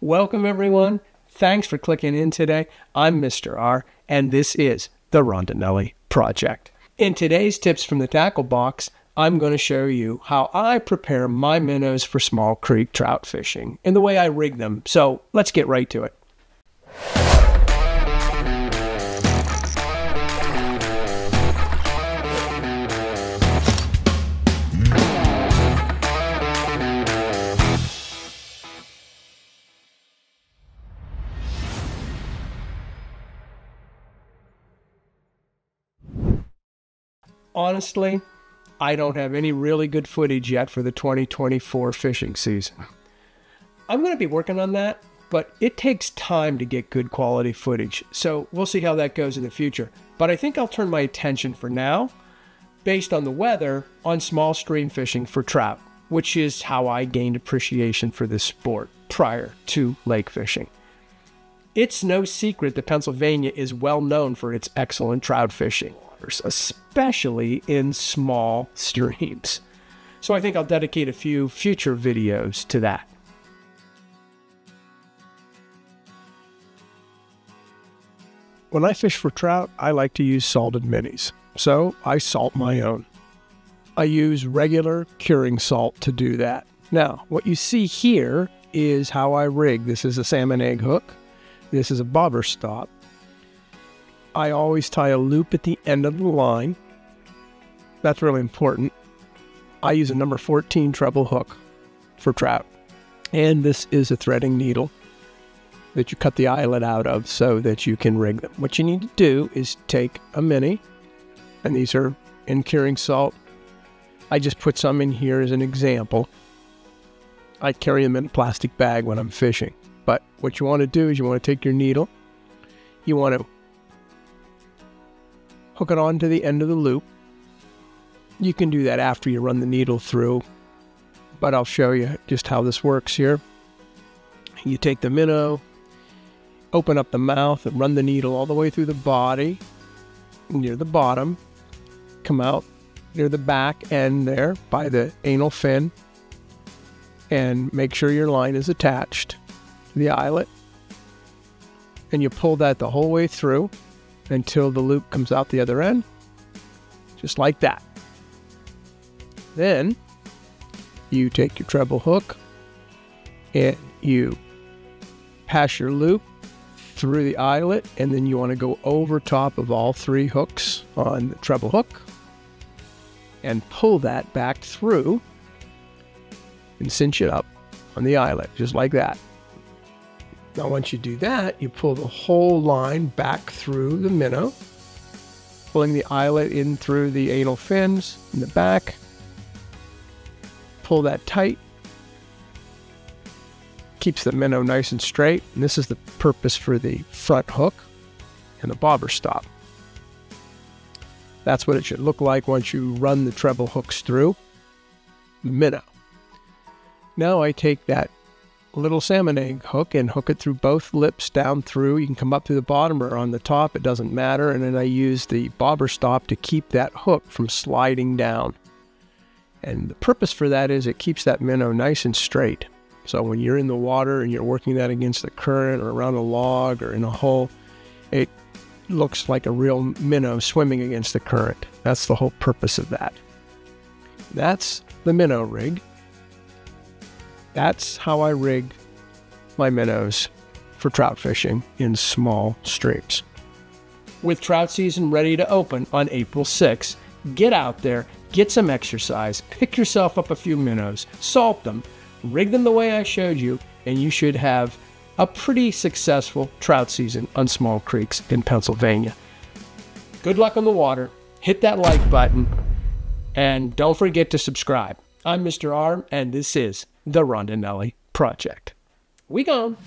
Welcome everyone. Thanks for clicking in today. I'm Mr. R, and this is the Rondinelli Project. In today's tips from the tackle box, I'm going to show you how I prepare my minnows for small creek trout fishing and the way I rig them. So let's get right to it. Honestly, I don't have any really good footage yet for the 2024 fishing season. I'm going to be working on that, but it takes time to get good quality footage, so we'll see how that goes in the future. But I think I'll turn my attention for now, based on the weather, on small stream fishing for trout, which is how I gained appreciation for this sport prior to lake fishing. It's no secret that Pennsylvania is well known for its excellent trout fishing, especially in small streams. So I think I'll dedicate a few future videos to that. When I fish for trout, I like to use salted minis, so I salt my own. I use regular curing salt to do that. Now, what you see here is how I rig. This is a salmon egg hook. This is a bobber stop. I always tie a loop at the end of the line. That's really important. I use a number 14 treble hook for trout. And this is a threading needle that you cut the eyelet out of so that you can rig them. What you need to do is take a mini, and these are in curing salt. I just put some in here as an example. I carry them in a plastic bag when I'm fishing. But what you want to do is you want to take your needle, you want to hook it onto the end of the loop. You can do that after you run the needle through, but I'll show you just how this works here. You take the minnow, open up the mouth and run the needle all the way through the body, near the bottom, come out near the back end there by the anal fin, and make sure your line is attached to the eyelet. And you pull that the whole way through until the loop comes out the other end, just like that. Then you take your treble hook and you pass your loop through the eyelet, and then you want to go over top of all three hooks on the treble hook and pull that back through and cinch it up on the eyelet, just like that. Now, once you do that, you pull the whole line back through the minnow, pulling the eyelet in through the anal fins in the back. Pull that tight. Keeps the minnow nice and straight. And this is the purpose for the front hook and the bobber stop. That's what it should look like once you run the treble hooks through the minnow. Now I take that little salmon egg hook and hook it through both lips down through. You can come up through the bottom or on the top, it doesn't matter. And then I use the bobber stop to keep that hook from sliding down. And the purpose for that is it keeps that minnow nice and straight. So when you're in the water and you're working that against the current or around a log or in a hole, it looks like a real minnow swimming against the current. That's the whole purpose of that. That's the minnow rig. That's how I rig my minnows for trout fishing in small streams. With trout season ready to open on April 6th, get out there, get some exercise, pick yourself up a few minnows, salt them, rig them the way I showed you, and you should have a pretty successful trout season on small creeks in Pennsylvania. Good luck on the water, hit that like button, and don't forget to subscribe. I'm Mr. R, and this is the Rondinelli Project. We gone.